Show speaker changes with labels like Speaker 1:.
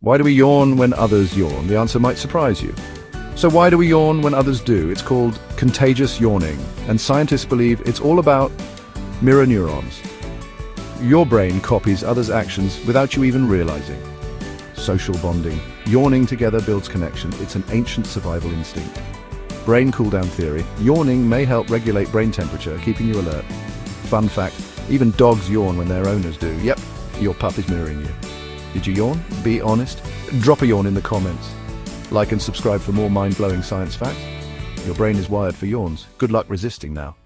Speaker 1: Why do we yawn when others yawn? The answer might surprise you. So why do we yawn when others do? It's called contagious yawning, and scientists believe it's all about mirror neurons. Your brain copies others' actions without you even realizing. Social bonding. Yawning together builds connection. It's an ancient survival instinct. Brain cool-down theory. Yawning may help regulate brain temperature, keeping you alert. Fun fact, even dogs yawn when their owners do. Yep, your pup is mirroring you. Did you yawn? Be honest. Drop a yawn in the comments. Like and subscribe for more mind-blowing science facts. Your brain is wired for yawns. Good luck resisting now.